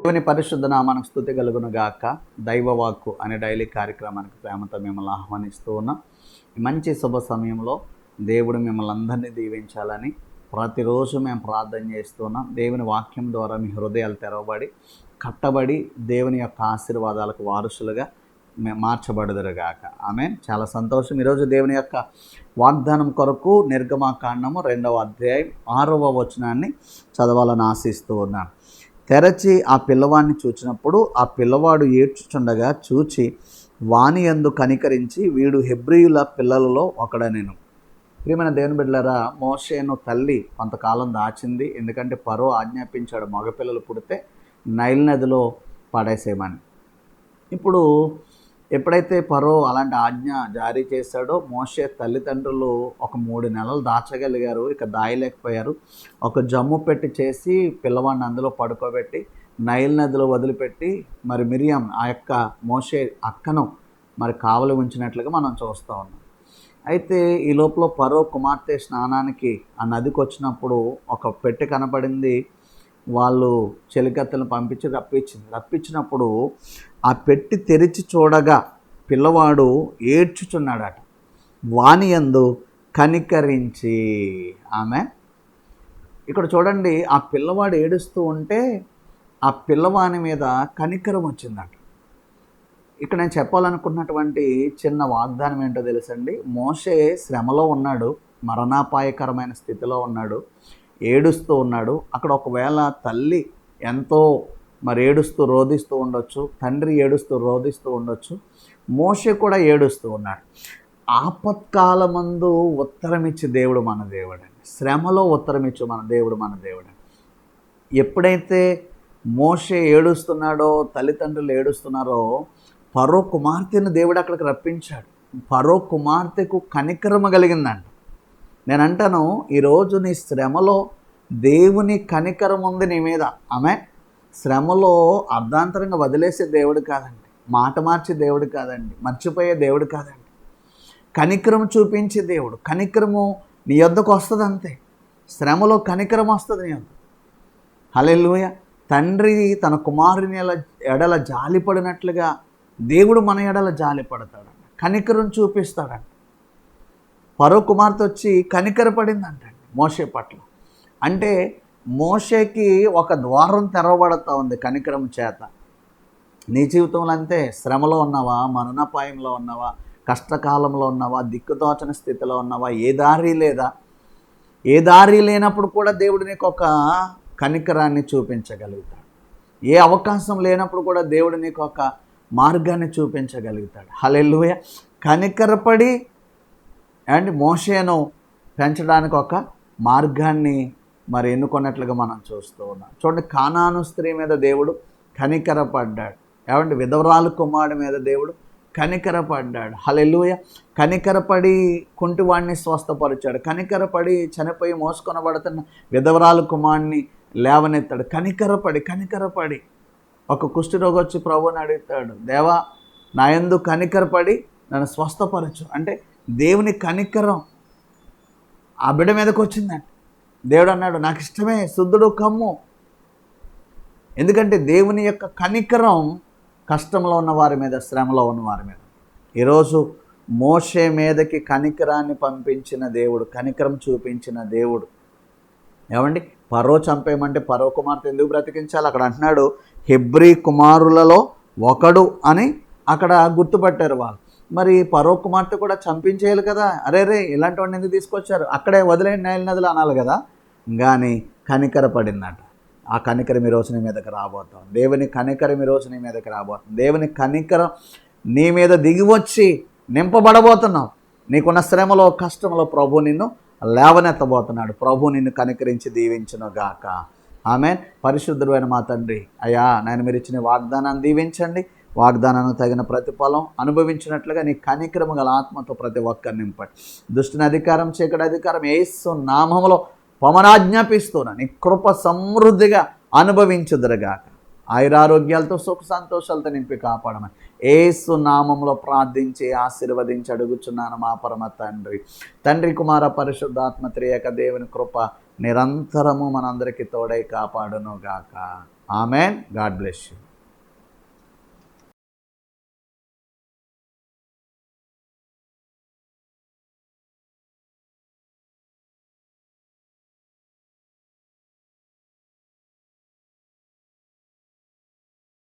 దేవుని పరిశుద్ధ నామానికి స్తుతి కలుగును గాక. దైవవాక్కు అనే డైలీ కార్యక్రమానికి ప్రేమతో మిమ్మల్ని ఆహ్వానిస్తూ ఉన్నాం. మంచి శుభ సమయంలో దేవుడు మిమ్మల్ని అందరినీ దీవించాలని ప్రతిరోజు మేము ప్రార్థన చేస్తున్నాం. దేవుని వాక్యం ద్వారా మీ హృదయాలు తెరవబడి కట్టబడి దేవుని యొక్క ఆశీర్వాదాలకు వారసులుగా మార్చబడుదురుగాక. ఆమేన్. చాలా సంతోషం. ఈరోజు దేవుని యొక్క వాగ్దానం కొరకు నిర్గమాకాండము 2వ అధ్యాయం 6వ వచనాన్ని చదవాలని ఆశిస్తూ ఉన్నాను. తెరచి ఆ పిల్లవాడిని చూచినప్పుడు ఆ పిల్లవాడు ఏడ్చుచుండగా చూచి వాని యందు కనికరించి వీడు హెబ్రీయుల పిల్లలలో ఒకడనెను. ప్రియమైన దేవుని బిడ్డలారా, మోషేను తల్లి కొంతకాలం దాచింది. ఎందుకంటే ఫరో ఆజ్ఞాపించాడు మగపిల్లలు పుడితే నైల్ నదిలో పడేసేయమని. ఇప్పుడు ఎప్పుడైతే ఫరో అలాంటి ఆజ్ఞ జారీ చేశాడో మోషే తల్లిదండ్రులు ఒక 3 నెలలు దాచగలిగారు. ఇక దాయలేకపోయారు. ఒక జమ్ము పెట్టి చేసి పిల్లవాడిని అందులో పడుకోబెట్టి నైల్ నదిలో వదిలిపెట్టి మరి మిరియం ఆ యొక్క మోషే అక్కను మరి కావలి ఉంచినట్లుగా మనం చూస్తూ ఉన్నాం. అయితే ఈ లోపల ఫరో కుమార్తె స్నానానికి ఆ నదికి వచ్చినప్పుడు ఒక పెట్టె కనపడింది. వాళ్ళు చెలికత్తెలను పంపించి రప్పించినప్పుడు ఆ పెట్టి తెరిచి చూడగా పిల్లవాడు ఏడ్చుచున్నాడట. వాని యందు కనికరించి ఆమె ఇక్కడ చూడండి, ఆ పిల్లవాడు ఏడుస్తూ ఉంటే ఆ పిల్లవాని మీద కనికరం వచ్చిందట. ఇక్కడ నేను చెప్పాలనుకున్నటువంటి చిన్న వాగ్దానం ఏంటో తెలుసండి. మోషే శ్రమలో ఉన్నాడు, మరణాపాయకరమైన స్థితిలో ఉన్నాడు, ఏడుస్తూ ఉన్నాడు. అక్కడ ఒకవేళ తల్లి ఎంతో మరి ఏడుస్తూ రోధిస్తూ ఉండొచ్చు, తండ్రి ఏడుస్తూ రోధిస్తూ ఉండొచ్చు, మోషే కూడా ఏడుస్తూ ఉన్నాడు. ఆపత్కాలమందు ఉత్తరమిచ్చి దేవుడు మన దేవుడండి. శ్రమలో ఉత్తరమిచ్చు మన దేవుడు. ఎప్పుడైతే మోషే ఏడుస్తున్నాడో, తల్లిదండ్రులు ఏడుస్తున్నారో, ఫరో కుమార్తెను దేవుడు అక్కడికి రప్పించాడు. ఫరో కుమార్తెకు కనికరమ కలిగిందంట. నేను అంటాను, ఈరోజు నీ శ్రమలో దేవుని కనికరం ఉంది నీ మీద. ఆమె శ్రమలో అర్ధాంతరంగా వదిలేసే దేవుడు కాదండి, మాట మార్చే దేవుడు కాదండి, మర్చిపోయే దేవుడు కాదండి. కనికరం చూపించే దేవుడు. కనికరము నీ యొద్దకు వస్తుంది అంతే. శ్రమలో కనికరం వస్తుంది నీ యొద్ద. హల్లెలూయా. తండ్రి తన కుమారుని ఎడల జాలిపడినట్లుగా దేవుడు మన ఎడల జాలిపడతాడంట, కనికరం చూపిస్తాడంట. ఫరో కుమార్తె వచ్చి కనికరపడిందంటండి మోషే పట్ల. అంటే మోషేకి ఒక ద్వారం తెరవబడుతూ ఉంది కనికరం చేత. నీ జీవితంలో అంతే. శ్రమలో ఉన్నావా, మరణాపాయంలో ఉన్నావా, కష్టకాలంలో ఉన్నావా, దిక్కుతోచని స్థితిలో ఉన్నావా, ఏ దారి లేదా, ఏ దారి లేనప్పుడు కూడా దేవుడు నీకు ఒక కనికరాన్ని చూపించగలుగుతాడు. ఏ అవకాశం లేనప్పుడు కూడా దేవుడు నీకు ఒక మార్గాన్ని చూపించగలుగుతాడు. హల్లెలూయా. కనికరపడి అండ్ మోషేను పెంచడానికి ఒక మార్గాన్ని మరి ఎన్నుకున్నట్లుగా మనం చూస్తూ ఉన్నాం. చూడండి, కానాను స్త్రీ మీద దేవుడు కనికరపడ్డాడు. ఏమంటే విధవరాలు కుమారుడి మీద దేవుడు కనికరపడ్డాడు. హల్లెలూయా. కనికరపడి కుంటివాడిని స్వస్థపరిచాడు. కనికరపడి చనిపోయి మోసుకొనబడుతున్న విధవరాలు కుమారుడిని లేవనెత్తాడు. కనికరపడి ఒక కుష్ఠరోగి వచ్చి ప్రభువుని అడుగుతాడు, దేవా నా యందు కనికరపడి నన్ను స్వస్థపరచు అంటే దేవుని కనికరం ఆ బిడ్డ మీదకి వచ్చిందండి. దేవుడు అన్నాడు, నాకు ఇష్టమే, శుద్ధుడు కమ్ము. ఎందుకంటే దేవుని యొక్క కనికరం కష్టంలో ఉన్న వారి మీద, శ్రమలో ఉన్న వారి మీద. ఈరోజు మోషే మీదకి కనికరాన్ని పంపించిన దేవుడు, కనికరం చూపించిన దేవుడు. ఏమండి, ఫరో చంపేయమంటే ఫరో కుమార్తె ఎందుకు బ్రతికించాలి? అక్కడ అంటున్నాడు హెబ్రీ కుమారులలో ఒకడు అని అక్కడ గుర్తుపట్టారు వాళ్ళు. మరి ఫరో కుమార్తె కూడా చంపించేయాలి కదా. అరే ఇలాంటి వాడిని ఎందుకు తీసుకొచ్చారు, అక్కడే వదిలేండి నైల్ నదిలో అనాలి కదా. కానీ కనికరపడిందట. ఆ కనికరం ఈరోజు నీ మీదకి రాబోతాం. దేవుని కనికరం ఈరోజు నీ మీదకి రాబోతుంది. దేవుని కనికరం నీ మీద దిగి వచ్చి నింపబడబోతున్నావు. నీకున్న శ్రమలో, కష్టంలో ప్రభు నిన్ను లేవనెత్తబోతున్నాడు. ప్రభు నిన్ను కనికరించి దీవించును గాక. ఆమేన్. పరిశుద్ధుడైన మా తండ్రి, అయ్యా నేను మీరు ఇచ్చిన వాగ్దానాన్ని దీవించండి. వాగ్దానానికి తగిన ప్రతిఫలం అనుభవించినట్లుగా నీ కనికరము గల ఆత్మతో ప్రతి ఒక్కరిని నింపండి. దుష్టుని అధికారం, చీకటి అధికారం యేసు నామములో పమనాజ్ఞాపిస్తున్నా. నీ కృప సమృద్ధిగా అనుభవించుదురుగాక. ఆయురారోగ్యాలతో సుఖ సంతోషాలతో నింపి కాపాడమని యేసు నామములో ప్రార్థించి ఆశీర్వదించి అడుగుచున్నాను మా పరమ తండ్రి. తండ్రి, కుమార, పరిశుద్ధాత్మ త్రియక దేవుని కృప నిరంతరము మనందరికీ తోడై కాపాడును గాక. ఆమెన్. God bless you.